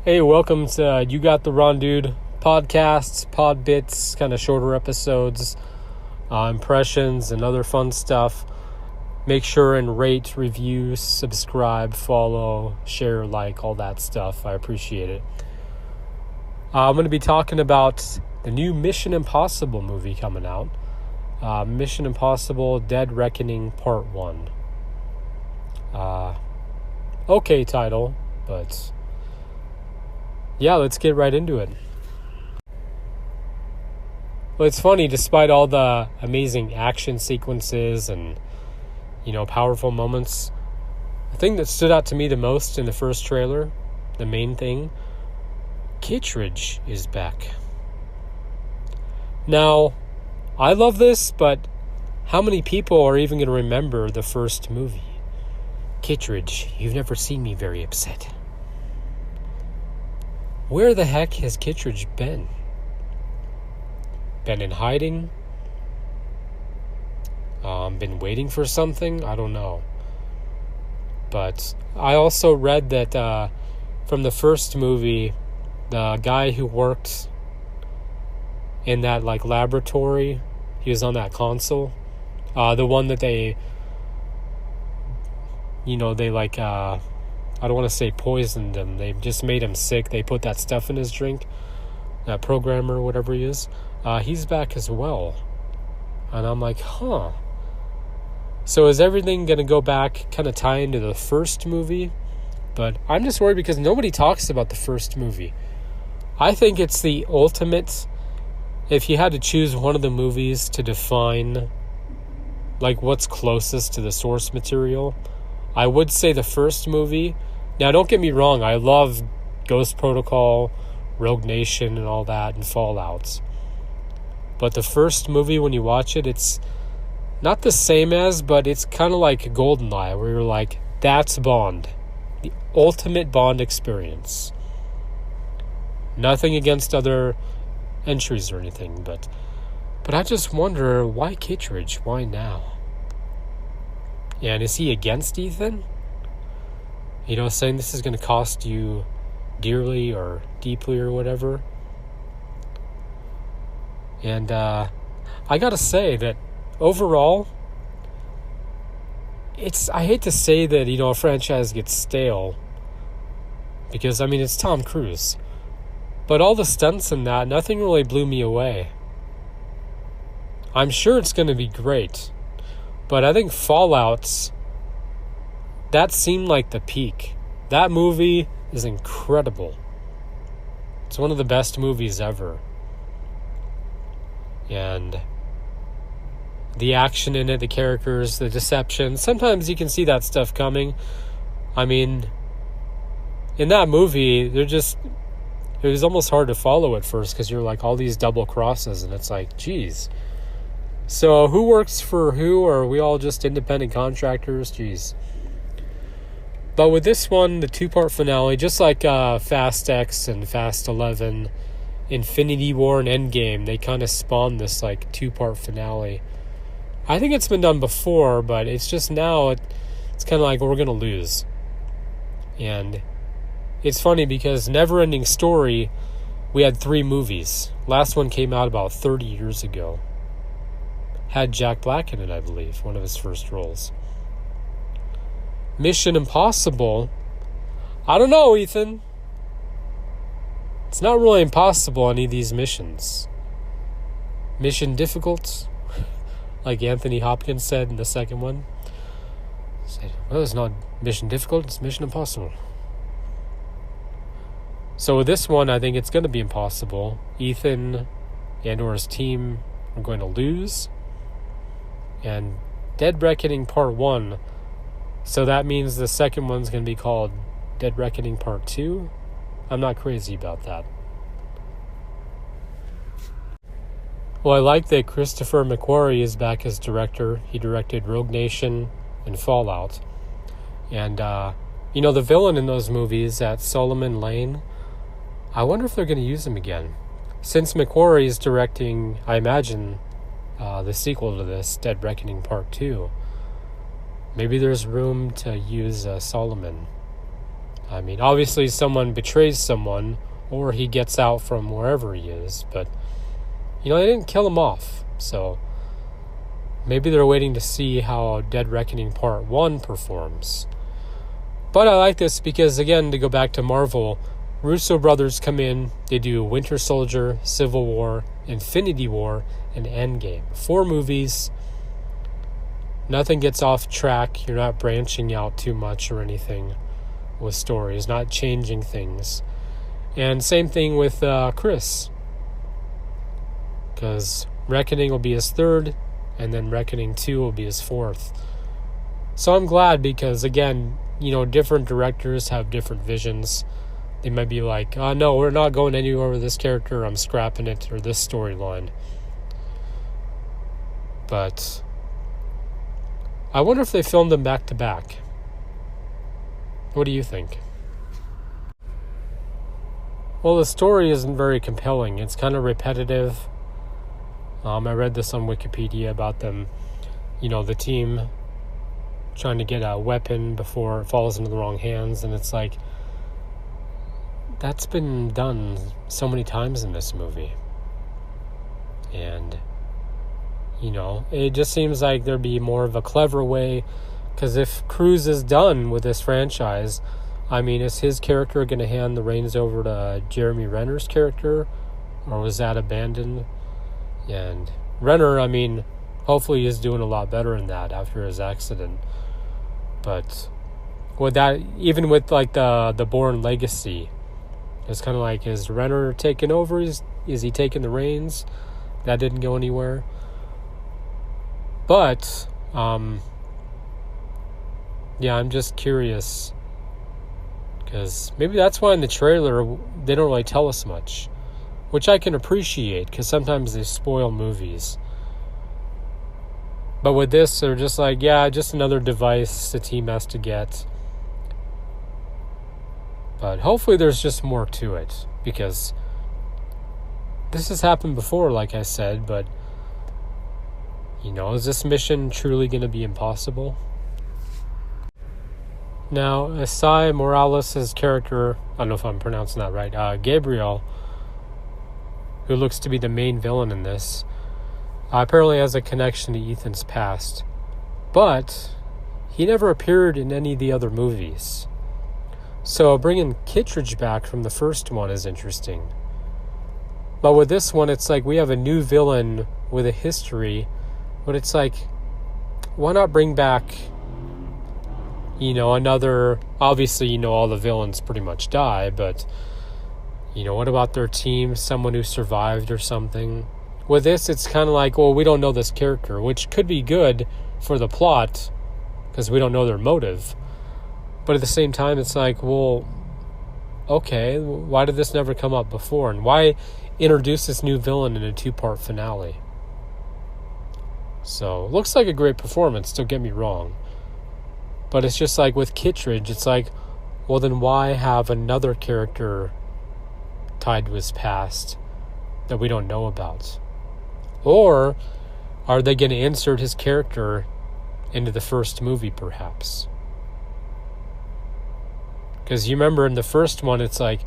Hey, welcome to You Got the Ron Dude podcasts, pod bits, kind of shorter episodes, impressions, and other fun stuff. Make sure and rate, review, subscribe, follow, share, like, all that stuff. I appreciate it. I'm going to be talking about the new Mission Impossible movie coming out. Mission Impossible Dead Reckoning Part 1. Okay title, but yeah, let's get right into it. Well, it's funny, despite all the amazing action sequences and, powerful moments, the thing that stood out to me the most in the first trailer, the main thing, Kittredge is back. Now, I love this, but how many people are even going to remember the first movie? Kittredge, you've never seen me very upset. Where the heck has Kittredge been? Been in hiding? Been waiting for something? I don't know. But I also read that from the first movie, the guy who worked in that laboratory, he was on that console. The one that they I don't want to say poisoned him. They just made him sick. They put that stuff in his drink. That programmer, whatever he is. He's back as well. And I'm like, huh. So is everything going to go back, kind of tie into the first movie? But I'm just worried because nobody talks about the first movie. I think it's the ultimate, if you had to choose one of the movies to define what's closest to the source material, I would say the first movie. Now, don't get me wrong, I love Ghost Protocol, Rogue Nation, and all that, and Fallouts. But the first movie, when you watch it, it's not the same as, but it's kind of like GoldenEye, where you're like, that's Bond. The ultimate Bond experience. Nothing against other entries or anything, but I just wonder, why Kittredge? Why now? And is he against Ethan? Saying this is going to cost you dearly or deeply or whatever. And I gotta say that overall, I hate to say that, a franchise gets stale. Because, it's Tom Cruise. But all the stunts in that, nothing really blew me away. I'm sure it's going to be great. But I think Fallout's, that seemed like the peak. That movie is incredible. It's one of the best movies ever. And the action in it, the characters, the deception, sometimes you can see that stuff coming. In that movie, it was almost hard to follow at first because you're like all these double crosses and it's like, geez. So who works for who? Or are we all just independent contractors? Jeez. But with this one, the two-part finale, just like Fast X and Fast 11, Infinity War and Endgame, they kind of spawned this two-part finale. I think it's been done before, but it's just now it's kind of like we're going to lose. And it's funny because Never Ending Story, we had 3 movies. Last one came out about 30 years ago. Had Jack Black in it, I believe, one of his first roles. Mission Impossible, I don't know, Ethan. It's not really impossible, any of these missions. Mission difficult, like Anthony Hopkins said in the second one. Said, well, it's not mission difficult, it's mission impossible. So with this one, I think it's going to be impossible. Ethan and or his team are going to lose. And Dead Reckoning Part 1, so that means the second one's going to be called Dead Reckoning Part 2. I'm not crazy about that. Well, I like that Christopher McQuarrie is back as director. He directed Rogue Nation and Fallout. And, the villain in those movies, that Solomon Lane, I wonder if they're going to use him again. Since McQuarrie is directing, I imagine, the sequel to this, Dead Reckoning Part 2, maybe there's room to use Solomon. I mean, obviously someone betrays someone, or he gets out from wherever he is, but, they didn't kill him off, so maybe they're waiting to see how Dead Reckoning Part 1 performs. But I like this because, again, to go back to Marvel, Russo brothers come in, they do Winter Soldier, Civil War, Infinity War, and Endgame. 4 movies. Nothing gets off track. You're not branching out too much or anything with stories, not changing things. And same thing with Chris. Because Reckoning will be his 3rd, and then Reckoning 2 will be his 4th. So I'm glad because, again, different directors have different visions. They might be like, oh, no, we're not going anywhere with this character. I'm scrapping it, or this storyline. But I wonder if they filmed them back to back. What do you think? Well, the story isn't very compelling. It's kind of repetitive. I read this on Wikipedia about them, the team trying to get a weapon before it falls into the wrong hands, and it's like, that's been done so many times in this movie. And, it just seems like there'd be more of a clever way, because if Cruz is done with this franchise, I mean, is his character going to hand the reins over to Jeremy Renner's character, or was that abandoned? And Renner, I mean, hopefully is doing a lot better in that after his accident. But with that, even with like the Bourne Legacy, it's kind of like, is Renner taking over? Is he taking the reins? That didn't go anywhere. But, I'm just curious. Because maybe that's why in the trailer, they don't really tell us much. Which I can appreciate, because sometimes they spoil movies. But with this, they're just like, just another device the team has to get. But hopefully there's just more to it, because this has happened before, like I said, but, is this mission truly going to be impossible? Now, Esai Morales' character, I don't know if I'm pronouncing that right, Gabriel, who looks to be the main villain in this, apparently has a connection to Ethan's past. But he never appeared in any of the other movies. So bringing Kittredge back from the first one is interesting. But with this one, it's like we have a new villain with a history, but it's like, why not bring back, another, obviously, all the villains pretty much die, but what about their team? Someone who survived or something. With this, it's kind of like, well, we don't know this character, which could be good for the plot, because we don't know their motive. But at the same time, it's like, well, okay, why did this never come up before? And why introduce this new villain in a 2-part finale? So, looks like a great performance, don't get me wrong. But it's just like with Kittredge, it's like, well, then why have another character tied to his past that we don't know about? Or are they going to insert his character into the first movie, perhaps? Because you remember in the first one, it's like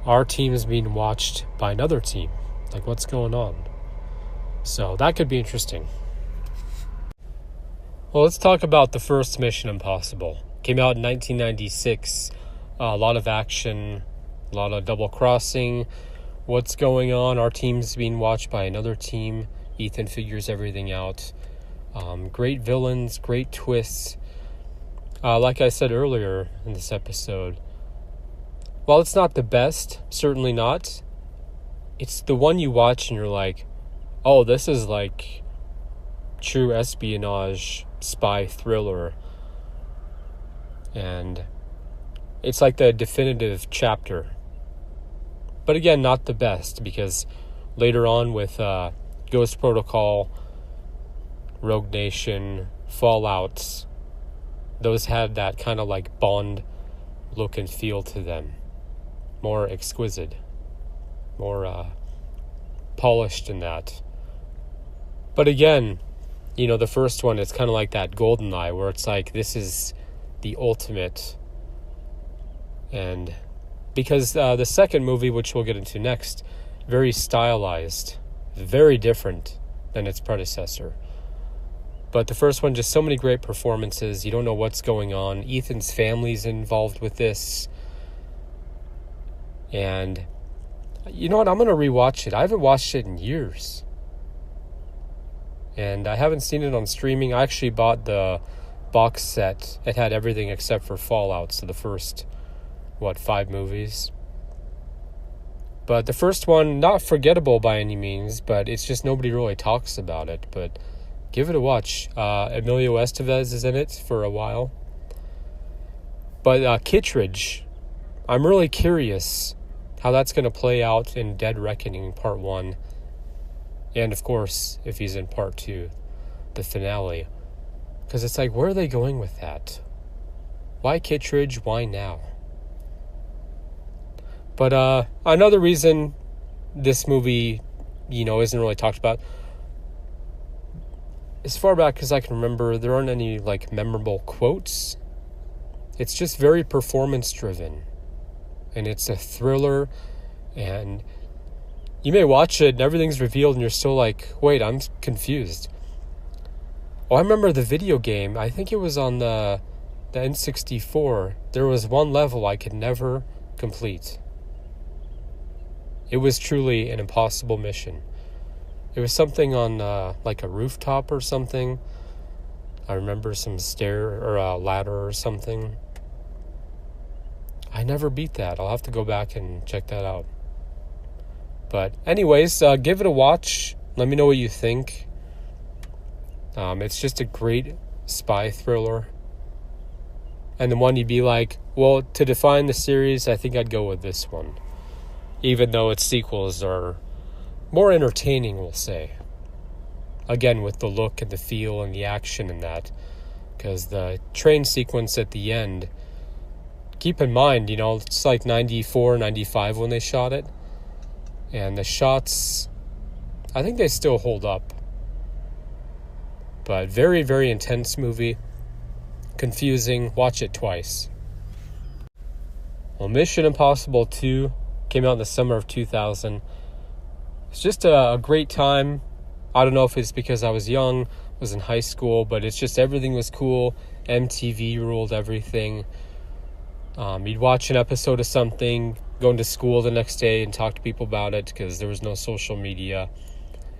our team is being watched by another team. Like, what's going on? So that could be interesting. Well, let's talk about the first Mission Impossible. Came out in 1996. A lot of action, a lot of double crossing. What's going on? Our team's being watched by another team. Ethan figures everything out. Great villains, great twists. Like I said earlier in this episode, while it's not the best, certainly not, it's the one you watch and you're like, oh, this is like true espionage spy thriller. And it's like the definitive chapter. But again, not the best, because later on with Ghost Protocol, Rogue Nation, Fallout, those had that kind of like Bond look and feel to them. More exquisite, more polished in that. But again, the first one, it's kind of like that GoldenEye, where it's like, this is the ultimate. And because the second movie, which we'll get into next, very stylized, very different than its predecessor. But the first one, just so many great performances. You don't know what's going on. Ethan's family's involved with this. And you know what? I'm going to rewatch it. I haven't watched it in years. And I haven't seen it on streaming. I actually bought the box set. It had everything except for Fallout. So the first, 5 movies. But the first one, not forgettable by any means, but it's just nobody really talks about it. But give it a watch. Emilio Estevez is in it for a while. But Kittredge, I'm really curious how that's going to play out in Dead Reckoning Part 1. And of course, if he's in Part 2, the finale. Because it's like, where are they going with that? Why Kittredge? Why now? But another reason this movie, isn't really talked about, as far back as I can remember, there aren't any, memorable quotes. It's just very performance-driven. And it's a thriller, and you may watch it and everything's revealed and you're still like, wait, I'm confused. Oh, I remember the video game. I think it was on the N64. There was one level I could never complete. It was truly an impossible mission. It was something on a rooftop or something. I remember some stair or a ladder or something. I never beat that. I'll have to go back and check that out. But anyways, give it a watch. Let me know what you think. It's just a great spy thriller. And the one you'd be like, well, to define the series, I think I'd go with this one. Even though its sequels are more entertaining, we'll say. Again, with the look and the feel and the action and that. Because the train sequence at the end, keep in mind, it's like 94, 95 when they shot it. And the shots, I think they still hold up. But very, very intense movie. Confusing. Watch it twice. Well, Mission Impossible 2 came out in the summer of 2000. It's just a great time. I don't know if it's because I was young, was in high school, but it's just everything was cool. MTV ruled everything. You'd watch an episode of something, go into school the next day and talk to people about it because there was no social media.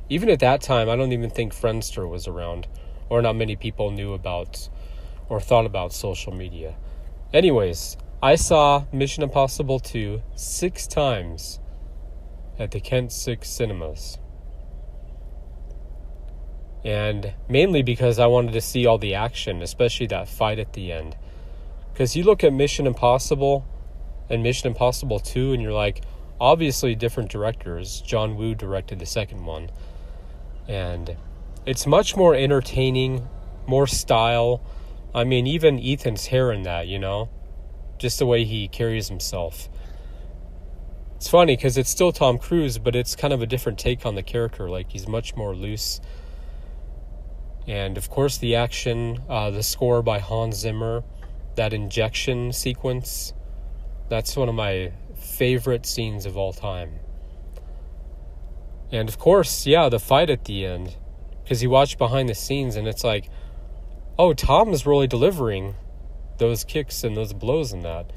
Even at that time, I don't even think Friendster was around, or not many people knew about or thought about social media. Anyways, I saw Mission Impossible 2 6 times at the Kent 6 Cinemas. And mainly because I wanted to see all the action, especially that fight at the end. Because you look at Mission Impossible and Mission Impossible 2 and you're like, obviously different directors. John Woo directed the second one. And it's much more entertaining, more style. I mean, even Ethan's hair in that, just the way he carries himself. It's funny because it's still Tom Cruise, but it's kind of a different take on the character. Like, he's much more loose. And, of course, the action, the score by Hans Zimmer, that injection sequence, that's one of my favorite scenes of all time. And, of course, the fight at the end. Because you watch behind the scenes and it's like, oh, Tom's really delivering those kicks and those blows in that.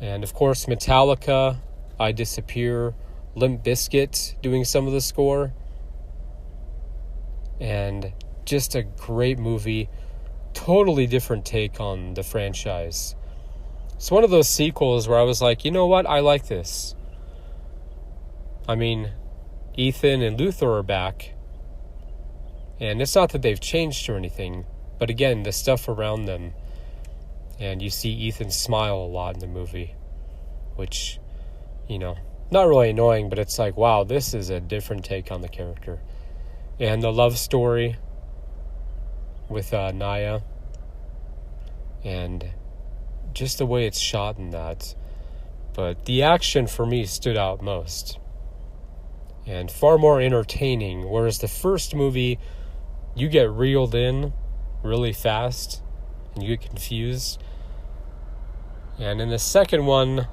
And, of course, Metallica, I Disappear, Limp Bizkit doing some of the score. And just a great movie. Totally different take on the franchise. It's one of those sequels where I was like, you know what? I like this. I mean, Ethan and Luthor are back. And it's not that they've changed or anything. But again, the stuff around them. And you see Ethan smile a lot in the movie. Which, not really annoying, but it's like, wow, this is a different take on the character. And the love story with Naya. And just the way it's shot in that. But the action for me stood out most. And far more entertaining. Whereas the first movie, you get reeled in really fast. And you get confused. And in the second one,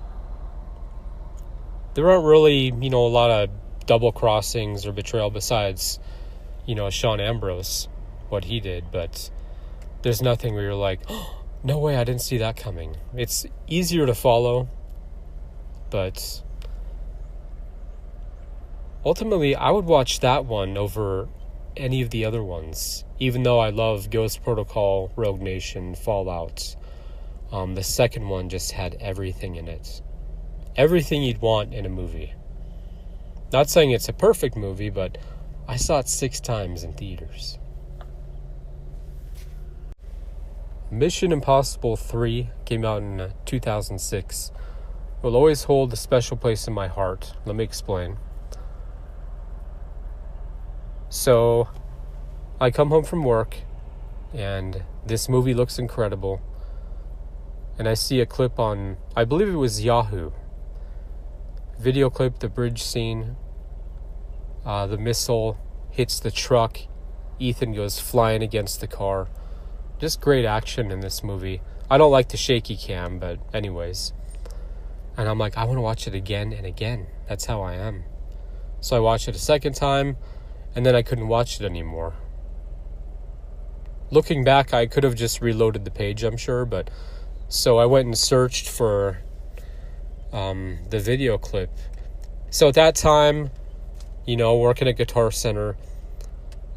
there aren't really, a lot of double crossings or betrayal besides, Sean Ambrose, what he did. But there's nothing where you're like, oh, no way, I didn't see that coming. It's easier to follow, but ultimately, I would watch that one over any of the other ones. Even though I love Ghost Protocol, Rogue Nation, Fallout, the second one just had everything in it. Everything you'd want in a movie. Not saying it's a perfect movie, but I saw it 6 times in theaters. Mission Impossible 3 came out in 2006. It will always hold a special place in my heart. Let me explain. So, I come home from work, and this movie looks incredible. And I see a clip on, I believe it was Yahoo. Video clip, the bridge scene. The missile hits the truck. Ethan goes flying against the car. Just great action in this movie. I don't like the shaky cam, but anyways. And I'm like, I want to watch it again and again. That's how I am. So I watched it a second time, and then I couldn't watch it anymore. Looking back, I could have just reloaded the page, I'm sure, but so I went and searched for the video clip. So at that time, working at Guitar Center,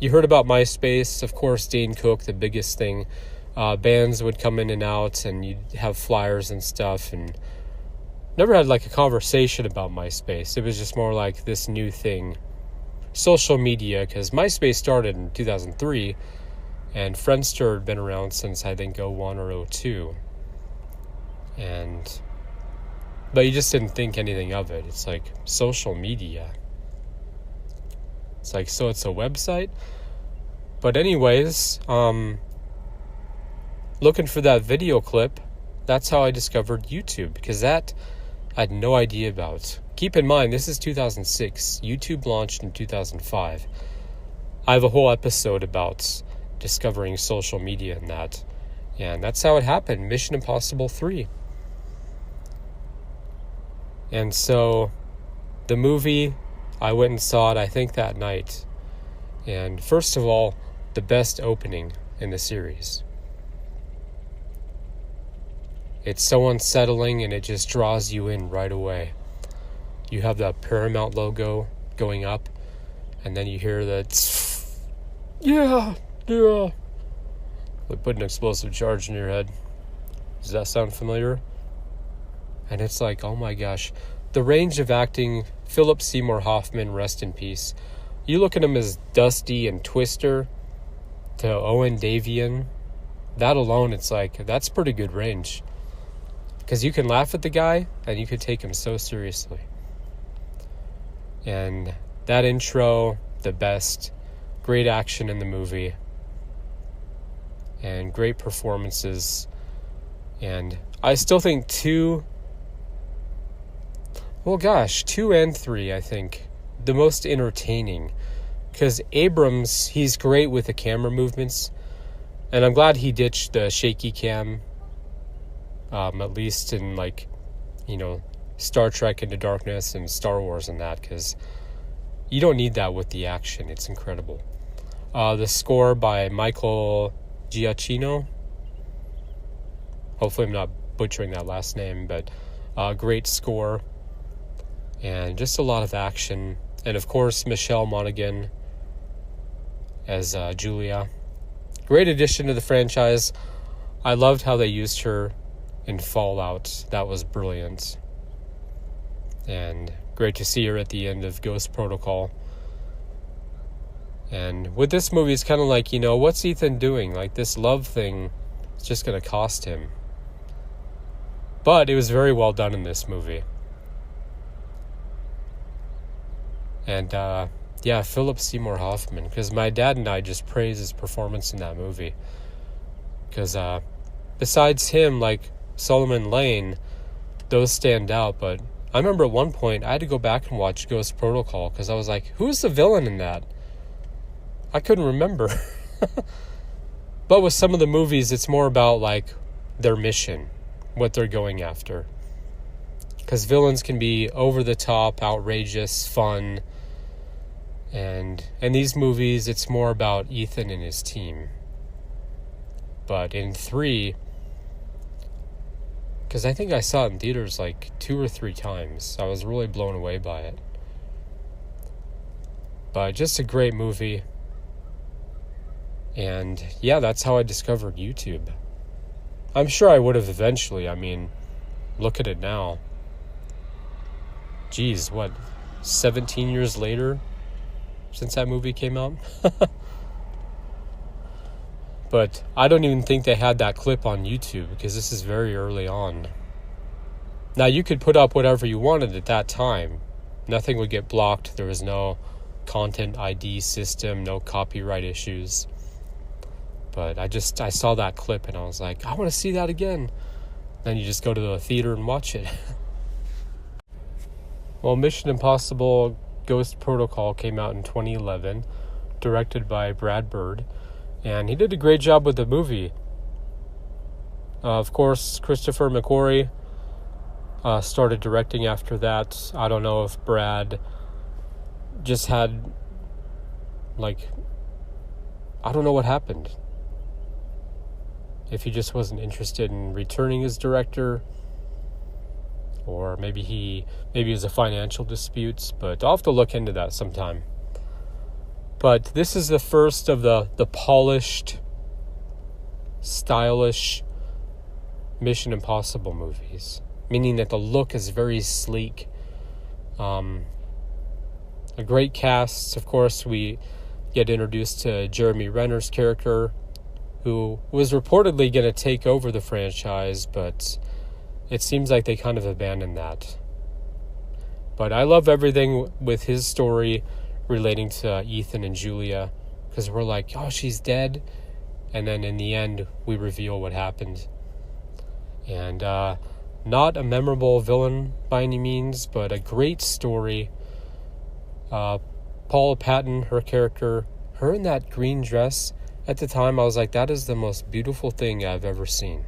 you heard about MySpace, of course, Dane Cook, the biggest thing. Bands would come in and out, and you'd have flyers and stuff, and never had like a conversation about MySpace. It was just more like this new thing. Social media, because MySpace started in 2003, and Friendster had been around since I think 01 or 02. But you just didn't think anything of it. It's like social media. It's like, so it's a website? But anyways, looking for that video clip, that's how I discovered YouTube, because that I had no idea about. Keep in mind, this is 2006. YouTube launched in 2005. I have a whole episode about discovering social media and that. And that's how it happened. Mission Impossible 3. And so, the movie, I went and saw it, I think, that night. And first of all, the best opening in the series. It's so unsettling, and it just draws you in right away. You have that Paramount logo going up, and then you hear that, yeah. They put an explosive charge in your head. Does that sound familiar? And it's like, oh my gosh. The range of acting, Philip Seymour Hoffman, rest in peace. You look at him as Dusty and Twister to Owen Davian. That alone, it's like, that's pretty good range. Because you can laugh at the guy, and you can take him so seriously. And that intro, the best. Great action in the movie. And great performances. And I still think 2 and 3, I think, the most entertaining. Because Abrams, he's great with the camera movements. And I'm glad he ditched the shaky cam. At least in, Star Trek Into Darkness and Star Wars and that. Because you don't need that with the action. It's incredible. The score by Michael Giacchino. Hopefully I'm not butchering that last name. But great score. And just a lot of action. And of course, Michelle Monaghan as Julia. Great addition to the franchise. I loved how they used her in Fallout. That was brilliant. And great to see her at the end of Ghost Protocol. And with this movie, it's kind of like, what's Ethan doing? Like, this love thing is just going to cost him. But it was very well done in this movie. And, Philip Seymour Hoffman. Because my dad and I just praise his performance in that movie. Because, besides him, Solomon Lane, those stand out. But I remember at one point, I had to go back and watch Ghost Protocol. Because I was like, who's the villain in that? I couldn't remember. But with some of the movies, it's more about, their mission. what they're going after. Because villains can be over the top, outrageous, fun. And in these movies, it's more about Ethan and his team. But in 3, because I think I saw it in theaters like 2 or 3 times. I was really blown away by it. But just a great movie. And yeah, that's how I discovered YouTube. I'm sure I would have eventually. I mean, look at it now. Geez, 17 years later since that movie came out? But I don't even think they had that clip on YouTube because this is very early on. Now, you could put up whatever you wanted at that time. Nothing would get blocked. There was no content ID system, no copyright issues. But I saw that clip and I was like, I want to see that again. Then you just go to the theater and watch it. Well, Mission Impossible Ghost Protocol came out in 2011, directed by Brad Bird. And he did a great job with the movie. Of course, Christopher McQuarrie started directing after that. I don't know if Brad just had, I don't know what happened. If he just wasn't interested in returning as director, or maybe it was a financial disputes, but I'll have to look into that sometime. But this is the first of the polished, stylish Mission Impossible movies, meaning that the look is very sleek. A great cast. Of course, we get introduced to Jeremy Renner's character, who was reportedly going to take over the franchise, but it seems like they kind of abandoned that. But I love everything with his story relating to Ethan and Julia, because we're like, oh, she's dead, and then in the end we reveal what happened. And not a memorable villain by any means, but a great story. Paula Patton, her character, her in that green dress, at the time I was like, that is the most beautiful thing I've ever seen.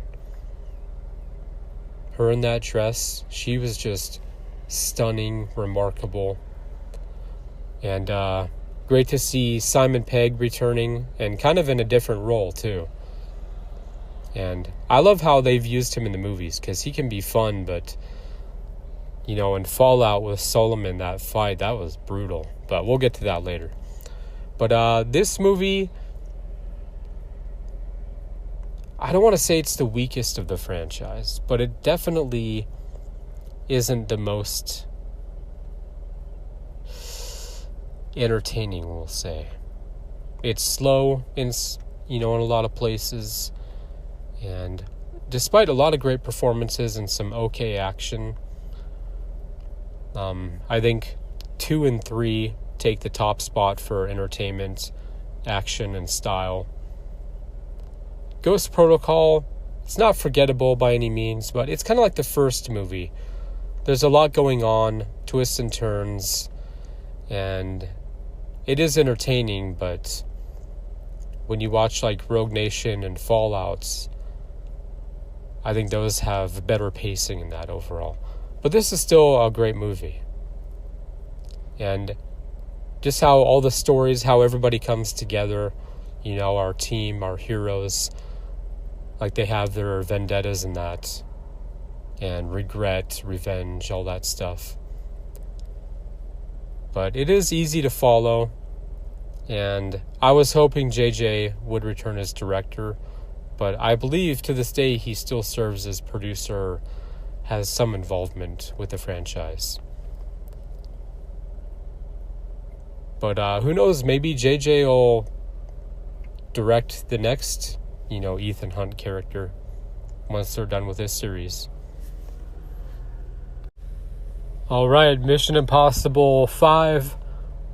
Her in that dress, she was just stunning, remarkable. And great to see Simon Pegg returning, and kind of in a different role too. And I love how they've used him in the movies, because he can be fun, but in Fallout with Solomon, that fight, that was brutal. But we'll get to that later. But this movie, I don't want to say it's the weakest of the franchise, but it definitely isn't the most entertaining, we'll say. It's slow in a lot of places, and despite a lot of great performances and some okay action, I think 2 and 3 take the top spot for entertainment, action, and style. Ghost Protocol, it's not forgettable by any means, but it's kind of like the first movie. There's a lot going on, twists and turns, and it is entertaining, but when you watch like Rogue Nation and Fallouts, I think those have better pacing in that overall. But this is still a great movie. And just how all the stories, how everybody comes together, our team, our heroes, like they have their vendettas and that, and regret, revenge, all that stuff. But it is easy to follow, and I was hoping JJ would return as director, but I believe to this day he still serves as producer, has some involvement with the franchise. But who knows, maybe JJ will direct the next, Ethan Hunt character once they're done with this series. All right, Mission Impossible 5,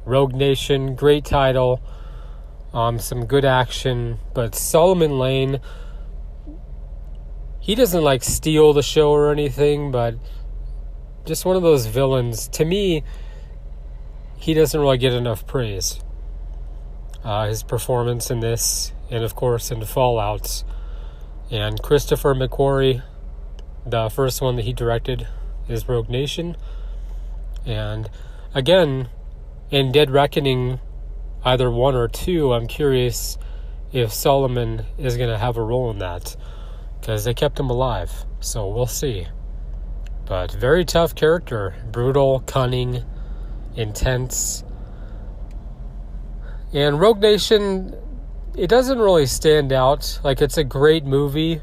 Rogue Nation, great title. Some good action, but Solomon Lane, he doesn't steal the show or anything, but just one of those villains. To me, he doesn't really get enough praise. His performance in this, and of course in Fallout, and Christopher McQuarrie, The first one that he directed is Rogue Nation. And again, in Dead Reckoning, either 1 or 2, I'm curious if Solomon is going to have a role in that, because they kept him alive. So we'll see. But very tough character. Brutal, cunning, intense. And Rogue Nation, it doesn't really stand out. Like, it's a great movie.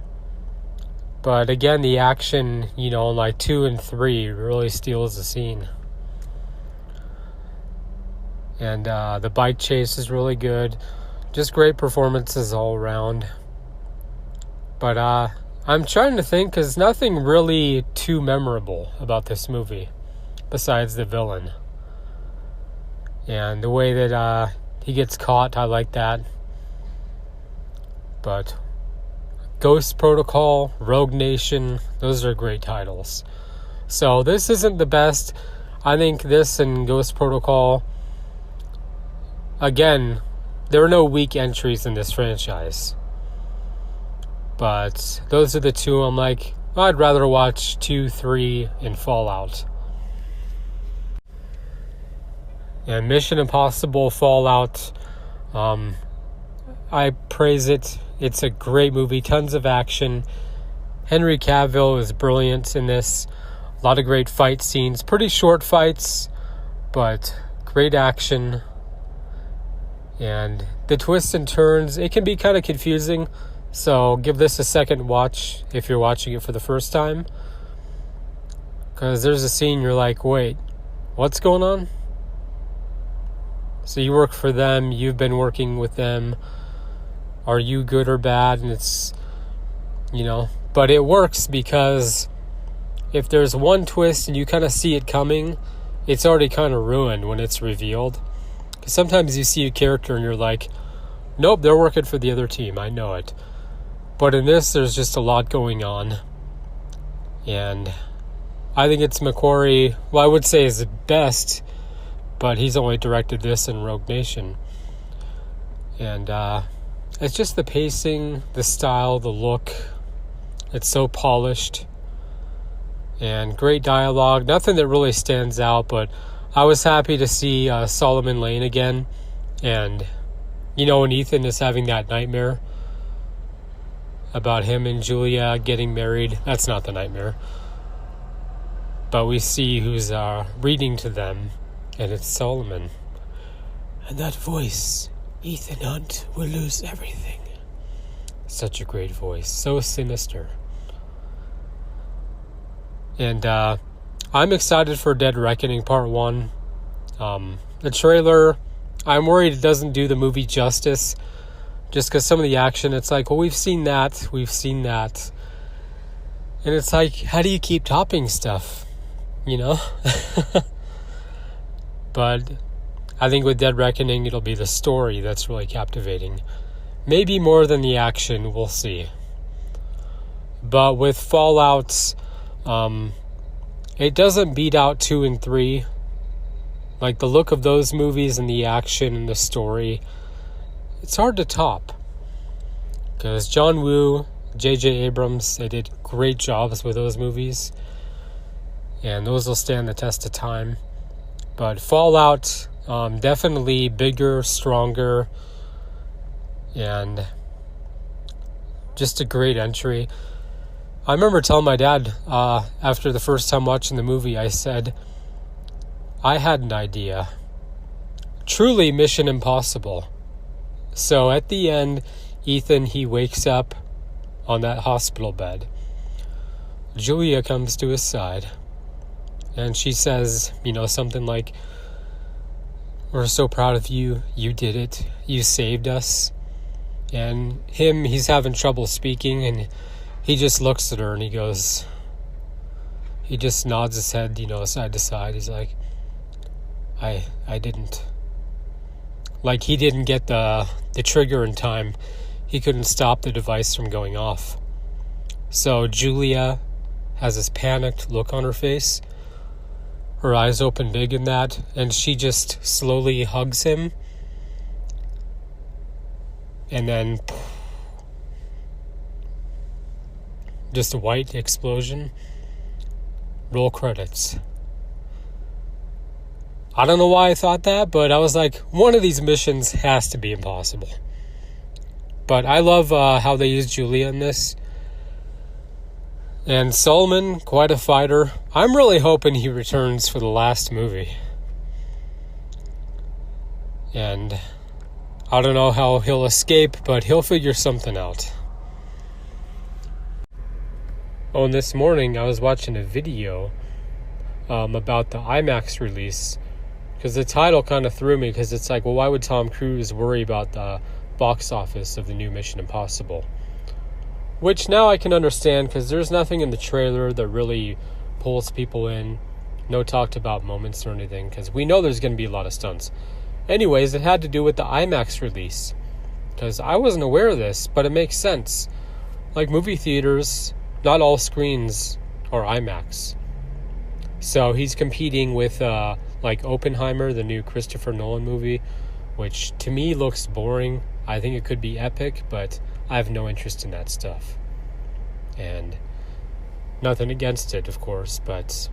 But again, the action, in like 2 and 3 really steals the scene. And the bike chase is really good. Just great performances all around. But I'm trying to think, because nothing really too memorable about this movie besides the villain. And the way that he gets caught, I like that. But Ghost Protocol, Rogue Nation, those are great titles. So this isn't the best. I think this and Ghost Protocol, again, there are no weak entries in this franchise. But those are the two I'm like, I'd rather watch 2, 3, and Fallout. And Mission Impossible Fallout, I praise it. It's a great movie, tons of action. Henry Cavill is brilliant in this. A lot of great fight scenes. Pretty short fights, but great action. And the twists and turns, it can be kind of confusing. So give this a second watch if you're watching it for the first time. Because there's a scene you're like, wait, what's going on? So you work for them, you've been working with them. Are you good or bad? And it's, but it works because if there's one twist and you kind of see it coming, it's already kind of ruined when it's revealed. Because sometimes you see a character and you're like, nope, they're working for the other team. I know it. But in this, there's just a lot going on. And I think it's McQuarrie, I would say is the best, but he's only directed this in Rogue Nation. And it's just the pacing, the style, the look. It's so polished. And great dialogue. Nothing that really stands out, but I was happy to see Solomon Lane again. And, when Ethan is having that nightmare about him and Julia getting married. That's not the nightmare. But we see who's reading to them, and it's Solomon. And that voice, Ethan Hunt will lose everything. Such a great voice. So sinister. And I'm excited for Dead Reckoning Part 1. The trailer, I'm worried it doesn't do the movie justice. Just because some of the action, it's like, well, we've seen that. And it's like, how do you keep topping stuff? But I think with Dead Reckoning, it'll be the story that's really captivating. Maybe more than the action, we'll see. But with Fallout, it doesn't beat out 2 and 3. Like, the look of those movies and the action and the story, it's hard to top. Because John Woo, J.J. Abrams, they did great jobs with those movies. And those will stand the test of time. But Fallout, definitely bigger, stronger, and just a great entry. I remember telling my dad, after the first time watching the movie, I said, I had an idea. Truly Mission Impossible. So at the end, Ethan, he wakes up on that hospital bed. Julia comes to his side. And she says, something like, we're so proud of you. You did it. You saved us. And he's having trouble speaking, and he just looks at her and he just nods his head, side to side. He's like, I didn't. Like, he didn't get the trigger in time. He couldn't stop the device from going off. So Julia has this panicked look on her face. Her eyes open big in that, and she just slowly hugs him. And then just a white explosion. Roll credits. I don't know why I thought that, but I was like, one of these missions has to be impossible. But I love how they use Julia in this. And Solomon, quite a fighter. I'm really hoping he returns for the last movie. And I don't know how he'll escape, but he'll figure something out. Oh, and this morning I was watching a video about the IMAX release, because the title kind of threw me, because it's like, well, why would Tom Cruise worry about the box office of the new Mission Impossible? Which now I can understand, because there's nothing in the trailer that really pulls people in. No talked about moments or anything, because we know there's going to be a lot of stunts. Anyways, it had to do with the IMAX release, because I wasn't aware of this, but it makes sense. Like movie theaters, not all screens are IMAX. So he's competing with like Oppenheimer, the new Christopher Nolan movie, which to me looks boring. I think it could be epic, but I have no interest in that stuff. And nothing against it, of course, but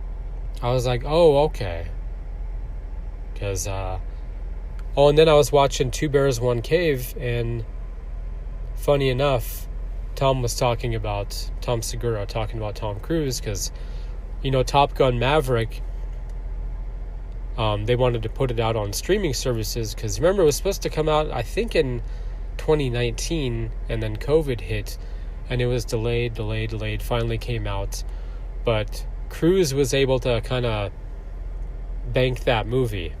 I was like, oh, okay. Because, and then I was watching Two Bears, One Cave, and funny enough, Tom Segura talking about Tom Cruise, because, Top Gun Maverick, they wanted to put it out on streaming services, because remember, it was supposed to come out, I think, in 2019, and then COVID hit, and it was delayed, finally came out, but Cruise was able to kind of bank that movie,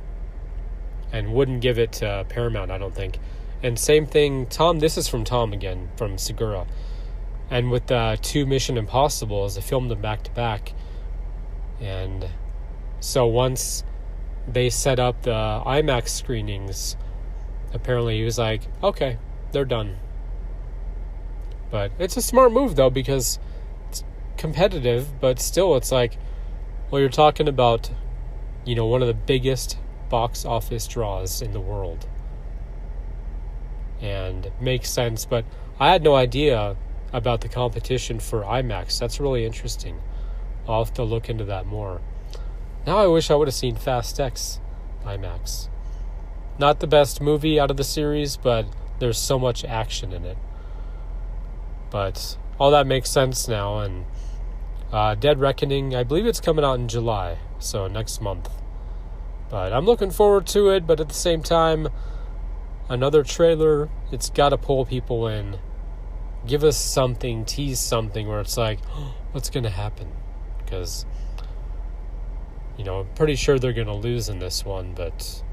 and wouldn't give it to Paramount, I don't think. And same thing, this is from Tom again, from Segura. And with the two Mission Impossibles, they filmed them back to back. And so once they set up the IMAX screenings, apparently he was like, okay, they're done. But it's a smart move, though, because it's competitive, but still it's like, well, you're talking about, one of the biggest box office draws in the world. And it makes sense, but I had no idea about the competition for IMAX. That's really interesting. I'll have to look into that more. Now I wish I would have seen Fast X IMAX. Not the best movie out of the series, but there's so much action in it. But all that makes sense now, and Dead Reckoning, I believe it's coming out in July, so next month. But I'm looking forward to it, but at the same time, another trailer, it's got to pull people in. Give us something, tease something where it's like, oh, what's going to happen? Because, I'm pretty sure they're going to lose in this one, but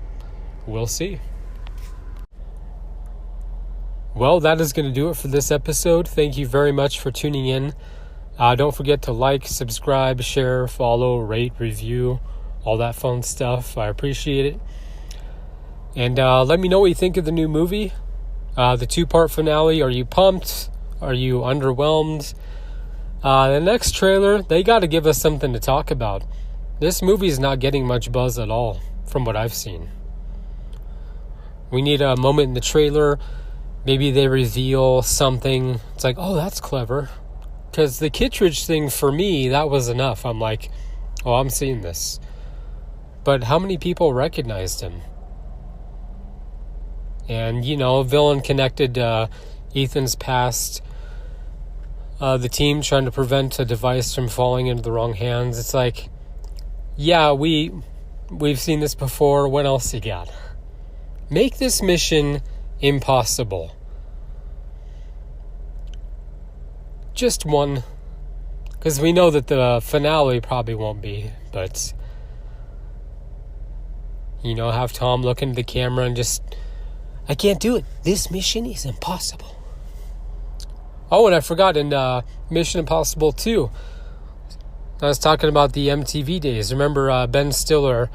we'll see. Well, that is going to do it for this episode. Thank you very much for tuning in. Don't forget to like, subscribe, share, follow, rate, review, all that fun stuff. I appreciate it. And let me know what you think of the new movie. The 2-part finale. Are you pumped? Are you underwhelmed? The next trailer, they got to give us something to talk about. This movie is not getting much buzz at all, from what I've seen. We need a moment in the trailer. Maybe they reveal something. It's like, oh, that's clever. Because the Kittredge thing, for me, that was enough. I'm like, oh, I'm seeing this. But how many people recognized him? And, villain connected Ethan's past. The team trying to prevent a device from falling into the wrong hands. It's like, yeah, we've seen this before. What else you got? Make this mission impossible. Just one. Because we know that the finale probably won't be. But, have Tom look into the camera and just, I can't do it. This mission is impossible. Oh, and I forgot, in Mission Impossible 2, I was talking about the MTV days. Remember Ben Stiller,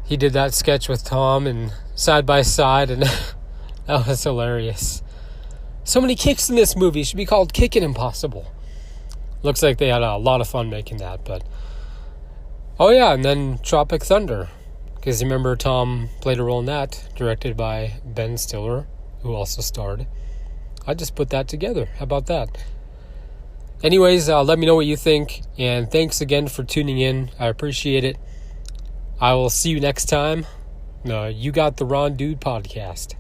he did that sketch with Tom and side by side, and that was hilarious. So many kicks in this movie. It should be called Kickin' Impossible. Looks like they had a lot of fun making that, but... Oh yeah, and then Tropic Thunder. Because you remember Tom played a role in that, directed by Ben Stiller, who also starred. I just put that together. How about that? Anyways, let me know what you think, and thanks again for tuning in. I appreciate it. I will see you next time. You Got the Ron Dude podcast.